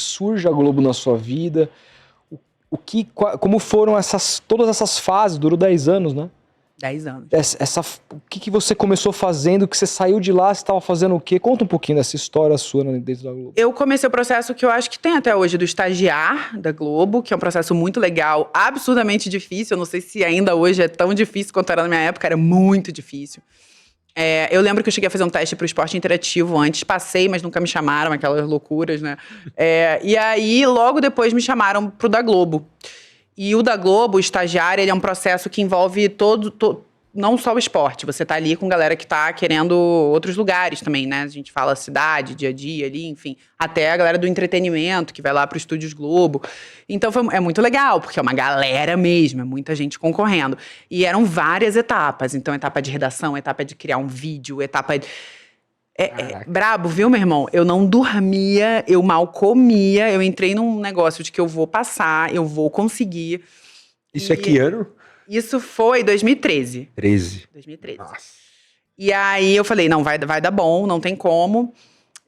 surge a Globo na sua vida? Como foram todas essas fases? Durou 10 anos, né? 10 anos. O que você começou fazendo? Que você saiu de lá, você estava fazendo o quê? Conta um pouquinho dessa história sua dentro da Globo. Eu comecei o processo que eu acho que tem até hoje do estagiar da Globo, que é um processo muito legal, absurdamente difícil. Eu não sei se ainda hoje é tão difícil quanto era na minha época, era muito difícil. Eu lembro que eu cheguei a fazer um teste para o esporte interativo antes, passei, mas nunca me chamaram, aquelas loucuras, né? E aí, logo depois, me chamaram pro da Globo. E o da Globo, o estagiário, ele é um processo que envolve não só o esporte. Você tá ali com galera que tá querendo outros lugares também, né? A gente fala cidade, dia a dia ali, enfim. Até a galera do entretenimento, que vai lá pro Estúdios Globo. Então, é muito legal, porque é uma galera mesmo, é muita gente concorrendo. E eram várias etapas. Então, etapa de redação, etapa de criar um vídeo, etapa de... brabo, viu, meu irmão? Eu não dormia, eu mal comia, eu entrei num negócio de que eu vou passar, eu vou conseguir. Isso é que ano? Isso foi 2013. 2013. Nossa. E aí eu falei, não, vai dar bom, não tem como.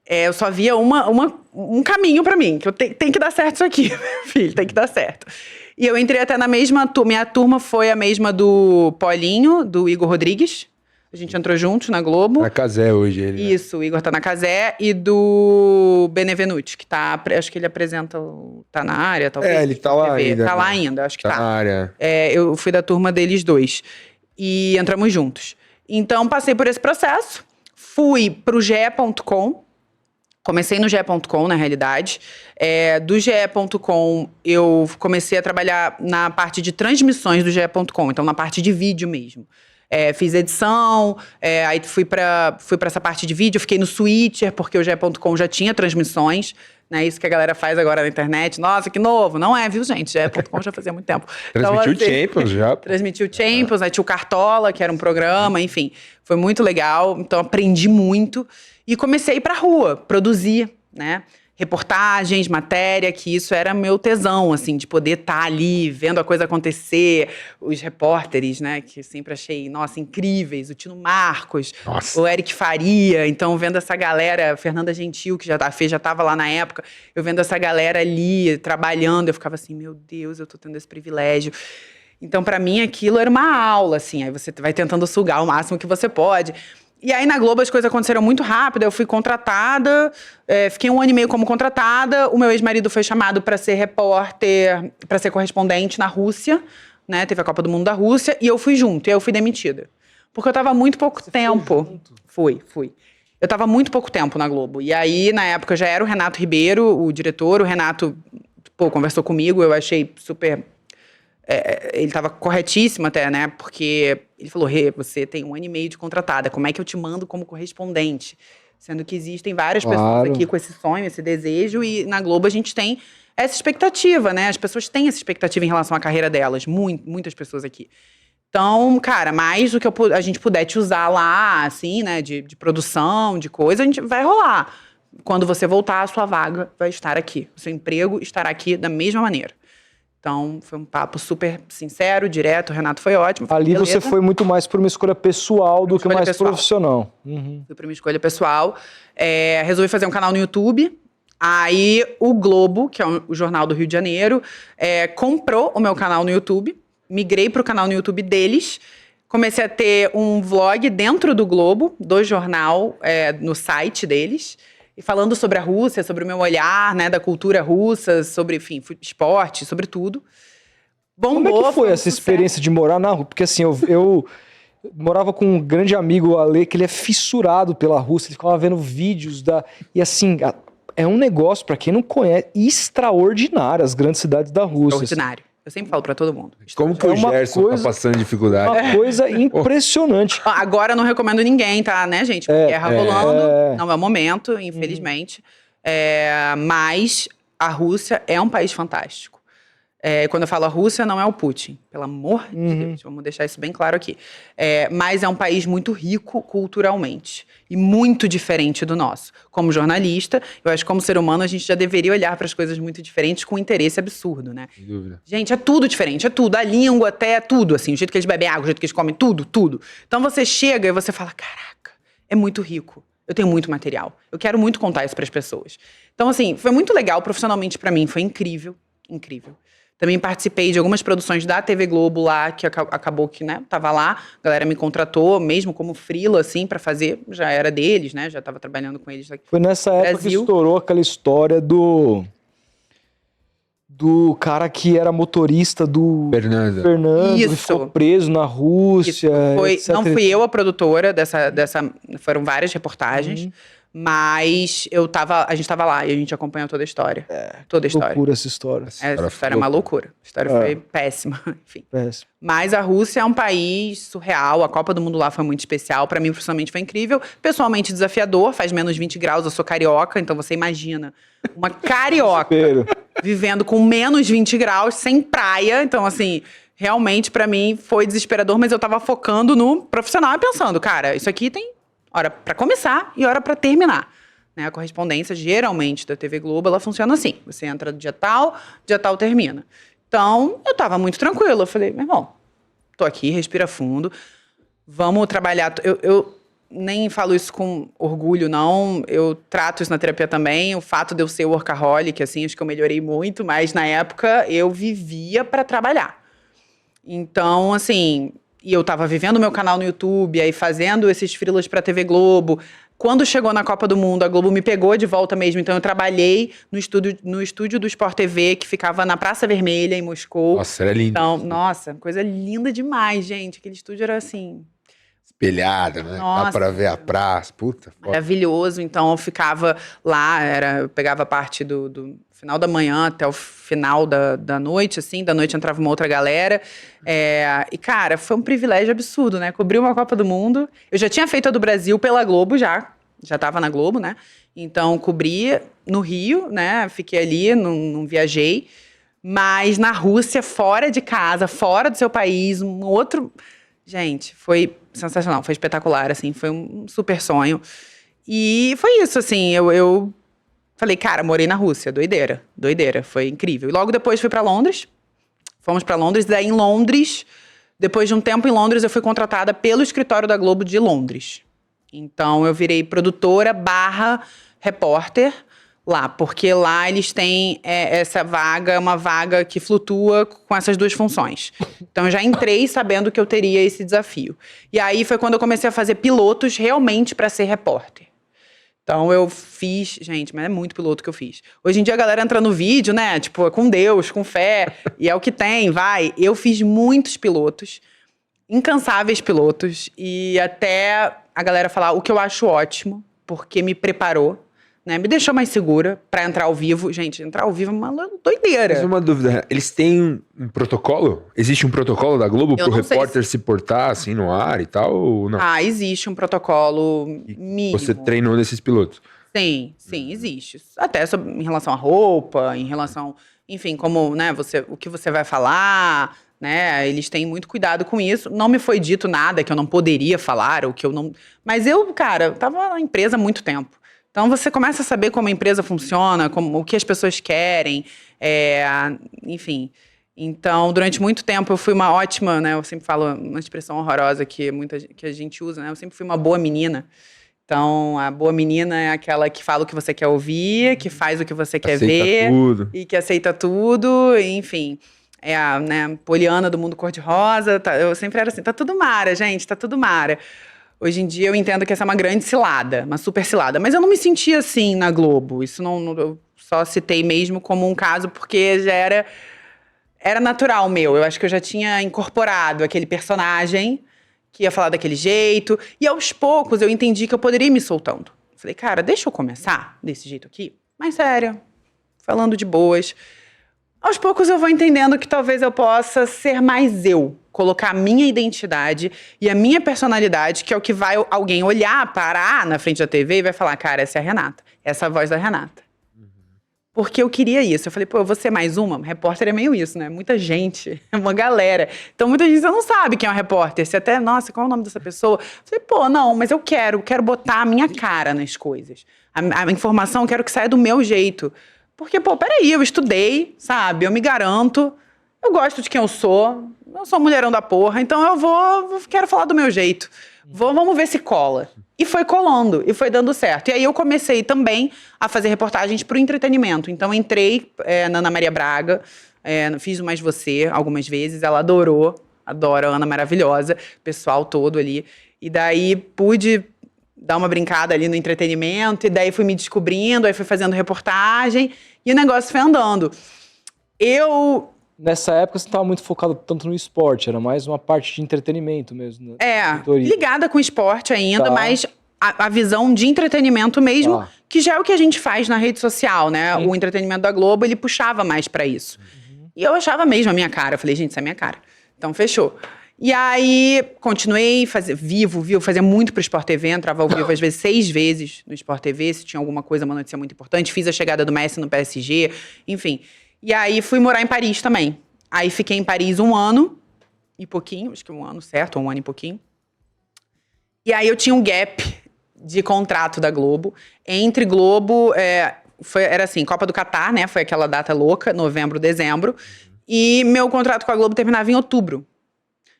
Eu só via um caminho pra mim, que eu tem que dar certo isso aqui, meu filho, tem que dar certo. E eu entrei até na mesma turma, minha turma foi a mesma do Paulinho, do Igor Rodrigues. A gente entrou juntos na Globo. Na Cazé hoje, ele. Isso, o Igor tá na Cazé. E do Benevenuti, que tá... Acho que ele apresenta... Tá na área, talvez. Ele tá lá ainda. Tá lá ainda, acho que tá. Na área. Eu fui da turma deles dois. E entramos juntos. Então, passei por esse processo. Fui pro ge.com. Comecei no ge.com, na realidade. Do ge.com, eu comecei a trabalhar na parte de transmissões do ge.com. Então, na parte de vídeo mesmo. Fiz edição, aí fui pra essa parte de vídeo, fiquei no Switcher, porque o ge.com já tinha transmissões, né? Isso que a galera faz agora na internet. Nossa, que novo. Não é, viu, gente? ge.com já fazia muito tempo. Transmitiu o Champions já. Transmitiu o Champions, aí tinha o Cartola, que era um programa, enfim. Foi muito legal, então aprendi muito. E comecei a ir pra rua, produzir, né? Reportagens, matéria, que isso era meu tesão, assim, de poder estar ali, vendo a coisa acontecer. Os repórteres, né, que eu sempre achei, nossa, incríveis. O Tino Marcos, nossa. o Eric Faria. Então, vendo essa galera, Fernanda Gentil, que já estava lá na época, eu vendo essa galera ali, trabalhando, eu ficava assim, meu Deus, eu tô tendo esse privilégio. Então, pra mim, aquilo era uma aula, assim. Aí você vai tentando sugar o máximo que você pode. E aí, na Globo, as coisas aconteceram muito rápido. Eu fui contratada, fiquei 1 ano e meio como contratada. O meu ex-marido foi chamado para ser repórter, para ser correspondente na Rússia, né? Teve a Copa do Mundo da Rússia, e eu fui junto, e aí eu fui demitida. Porque eu tava muito pouco tempo. Fui. Eu tava muito pouco tempo na Globo. E aí, na época, já era o Renato Ribeiro, o diretor. O Renato, conversou comigo, eu achei super... ele estava corretíssimo até, né? Porque ele falou, Rê, você tem 1 ano e meio de contratada, como é que eu te mando como correspondente? Sendo que existem várias pessoas aqui com esse sonho, esse desejo, e na Globo a gente tem essa expectativa, né? As pessoas têm essa expectativa em relação à carreira delas, muitas pessoas aqui. Então, cara, mais do que a gente puder te usar lá, assim, né? De produção, de coisa, a gente vai rolar. Quando você voltar, a sua vaga vai estar aqui. O seu emprego estará aqui da mesma maneira. Então, foi um papo super sincero, direto. O Renato foi ótimo. Ali você foi muito mais por uma escolha pessoal do que mais profissional. Uhum. Fui por uma escolha pessoal. Resolvi fazer um canal no YouTube. Aí, o Globo, que é o jornal do Rio de Janeiro, comprou o meu canal no YouTube. Migrei para o canal no YouTube deles. Comecei a ter um vlog dentro do Globo, do jornal, no site deles. E falando sobre a Rússia, sobre o meu olhar, né, da cultura russa, sobre, enfim, esporte, sobre tudo. Bombou. Como é que foi essa experiência de morar na Rússia? Porque assim, eu morava com um grande amigo, o Ale, que ele é fissurado pela Rússia, ele ficava vendo vídeos E assim, é um negócio, pra quem não conhece, extraordinário, as grandes cidades da Rússia. Extraordinário. Eu sempre falo pra todo mundo. Como que o Gerson tá passando dificuldade? Uma coisa impressionante. Agora eu não recomendo ninguém, tá, né, gente? Guerra rolando, não é o momento, infelizmente. Mas a Rússia é um país fantástico. Quando eu falo a Rússia, não é o Putin. Pelo amor de Deus, vamos deixar isso bem claro aqui. Mas é um país muito rico culturalmente. E muito diferente do nosso. Como jornalista, eu acho que como ser humano, a gente já deveria olhar para as coisas muito diferentes com um interesse absurdo, né? Sem dúvida. Gente, é tudo diferente, é tudo. A língua até tudo, assim. O jeito que eles bebem água, o jeito que eles comem, tudo. Então você chega e você fala, caraca, é muito rico. Eu tenho muito material. Eu quero muito contar isso pras pessoas. Então, assim, foi muito legal profissionalmente pra mim. Foi incrível. Incrível. Também participei de algumas produções da TV Globo lá, que acabou que, né, tava lá. A galera me contratou, mesmo como freela, assim, pra fazer. Já era deles, né? Já tava trabalhando com eles aqui. Foi nessa época que estourou aquela história do cara que era motorista do Fernando, que ficou preso na Rússia. Não fui eu a produtora dessa. Foram várias reportagens. Mas a gente tava lá e a gente acompanhou toda a história. Toda a história. Loucura essa história. Essa história é uma loucura. A história foi péssima, enfim. Péssimo. Mas a Rússia é um país surreal. A Copa do Mundo lá foi muito especial. Pra mim, profissionalmente, foi incrível. Pessoalmente, desafiador. Faz menos 20 graus, eu sou carioca. Então, você imagina uma carioca vivendo com menos 20 graus, sem praia. Então, assim, realmente, pra mim, foi desesperador. Mas eu tava focando no profissional e pensando, cara, isso aqui tem hora para começar e hora para terminar. Né? A correspondência, geralmente, da TV Globo, ela funciona assim. Você entra dia tal termina. Então, eu tava muito tranquila. Eu falei, meu irmão, tô aqui, respira fundo. Vamos trabalhar. Eu nem falo isso com orgulho, não. Eu trato isso na terapia também. O fato de eu ser workaholic, assim, acho que eu melhorei muito. Mas, na época, eu vivia para trabalhar. Então, assim... E eu tava vivendo o meu canal no YouTube, aí fazendo esses freelas pra TV Globo. Quando chegou na Copa do Mundo, a Globo me pegou de volta mesmo. Então eu trabalhei no estúdio do Sport TV, que ficava na Praça Vermelha, em Moscou. Nossa, era lindo. Então, nossa, coisa linda demais, gente. Aquele estúdio era assim... espelhada, né? Nossa, dá pra ver a praça, puta. Maravilhoso. Então eu ficava lá, eu pegava a parte do final da manhã até o final da noite, assim. Da noite entrava uma outra galera. E, cara, foi um privilégio absurdo, né? Cobri uma Copa do Mundo. Eu já tinha feito a do Brasil pela Globo, já tava na Globo, né? Então, cobri no Rio, né? Fiquei ali, não viajei. Mas na Rússia, fora de casa, fora do seu país, um outro... Gente, foi sensacional, foi espetacular, assim, foi um super sonho. E foi isso, assim, eu falei, cara, morei na Rússia, doideira, foi incrível. E logo depois fui pra Londres, fomos pra Londres, daí em Londres, depois de um tempo em Londres, eu fui contratada pelo escritório da Globo de Londres. Então, eu virei produtora / repórter lá, porque lá eles têm essa vaga, uma vaga que flutua com essas duas funções. Então, eu já entrei sabendo que eu teria esse desafio. E aí foi quando eu comecei a fazer pilotos realmente para ser repórter. Então, eu fiz... Gente, mas é muito piloto que eu fiz. Hoje em dia, a galera entra no vídeo, né? Tipo, com Deus, com fé. E é o que tem, vai. Eu fiz muitos pilotos. Incansáveis pilotos. E até a galera falar o que eu acho ótimo, porque me preparou. Né, me deixou mais segura pra entrar ao vivo. Gente, entrar ao vivo é uma doideira. Mas uma dúvida, eles têm um protocolo? Existe um protocolo da Globo pro repórter se portar assim no ar e tal, ou não? Ah, existe um protocolo mínimo. Você treinou nesses pilotos? Sim, existe. Até em relação à roupa, em relação... Enfim, como, né, o que você vai falar, né? Eles têm muito cuidado com isso. Não me foi dito nada que eu não poderia falar, ou que eu não... Mas eu, cara, tava na empresa há muito tempo. Então, você começa a saber como a empresa funciona, o que as pessoas querem, enfim. Então, durante muito tempo, eu fui uma ótima, né? Eu sempre falo uma expressão horrorosa que a gente usa, né? Eu sempre fui uma boa menina. Então, a boa menina é aquela que fala o que você quer ouvir, que faz o que você quer ver. Tudo. E que aceita tudo, enfim. É a, né, Poliana do mundo cor-de-rosa. Eu sempre era assim, tá tudo mara, gente, tá tudo mara. Hoje em dia eu entendo que essa é uma grande cilada, uma super cilada. Mas eu não me sentia assim na Globo. Isso eu só citei mesmo como um caso porque já era natural meu. Eu acho que eu já tinha incorporado aquele personagem que ia falar daquele jeito. E aos poucos eu entendi que eu poderia ir me soltando. Falei, cara, deixa eu começar desse jeito aqui. Mais séria, falando de boas. Aos poucos eu vou entendendo que talvez eu possa ser mais eu. Colocar a minha identidade e a minha personalidade, que é o que vai alguém olhar, parar na frente da TV e vai falar, cara, essa é a Renata. Essa é a voz da Renata. Porque eu queria isso. Eu falei, pô, eu vou ser mais uma? Repórter é meio isso, né? Muita gente, uma galera. Então, muita gente não sabe quem é um repórter. Você até, nossa, qual é o nome dessa pessoa? Eu falei, pô, não, mas eu quero botar a minha cara nas coisas. A informação eu quero que saia do meu jeito. Porque, pô, peraí, eu estudei, sabe? Eu me garanto, eu gosto de quem eu sou mulherão da porra, então quero falar do meu jeito. Vamos ver se cola. E foi colando, e foi dando certo. E aí eu comecei também a fazer reportagens pro entretenimento. Então entrei na Ana Maria Braga, fiz o Mais Você algumas vezes, ela adora, a Ana maravilhosa, pessoal todo ali. E daí pude dar uma brincada ali no entretenimento, e daí fui me descobrindo, aí fui fazendo reportagem, e o negócio foi andando. Nessa época você não estava muito focado tanto no esporte, era mais uma parte de entretenimento mesmo. Ligada com esporte ainda, mas a visão de entretenimento mesmo, que já é o que a gente faz na rede social, né? Sim. O entretenimento da Globo, ele puxava mais pra isso. E eu achava mesmo a minha cara, eu falei, gente, isso é a minha cara. Então, fechou. E aí, continuei, fazia muito pro Sport TV, entrava ao vivo às vezes 6 vezes no Sport TV, se tinha alguma coisa, uma notícia muito importante. Fiz a chegada do Messi no PSG, enfim. E aí, fui morar em Paris também. Aí, fiquei em Paris 1 ano e pouquinho, acho que 1 ano certo, 1 ano e pouquinho. E aí, eu tinha um gap de contrato da Globo. Entre Globo, era assim, Copa do Catar, né? Foi aquela data louca, novembro, dezembro. E meu contrato com a Globo terminava em outubro.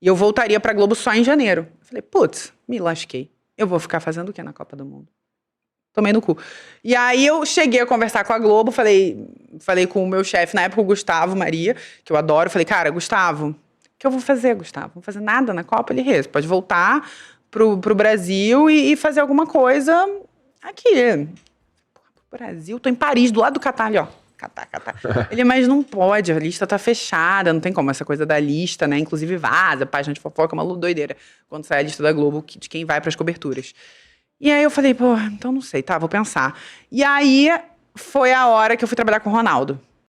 E eu voltaria pra Globo só em janeiro. Eu falei, putz, me lasquei. Eu vou ficar fazendo o quê na Copa do Mundo? Tomei no cu. E aí eu cheguei a conversar com a Globo, falei com o meu chefe, na época o Gustavo Maria, que eu adoro. Falei, cara, Gustavo, o que eu vou fazer, Gustavo? Não vou fazer nada na Copa? Ele, pode voltar pro Brasil e fazer alguma coisa aqui. Pro Brasil, tô em Paris, do lado do Catar ali, ó. Catar. Ele, mas não pode, a lista tá fechada, não tem como, essa coisa da lista, né? Inclusive vaza, página de fofoca, uma doideira. Quando sai a lista da Globo, de quem vai pras coberturas. E aí eu falei, então não sei, vou pensar. E aí foi a hora que eu fui trabalhar com o Ronaldo.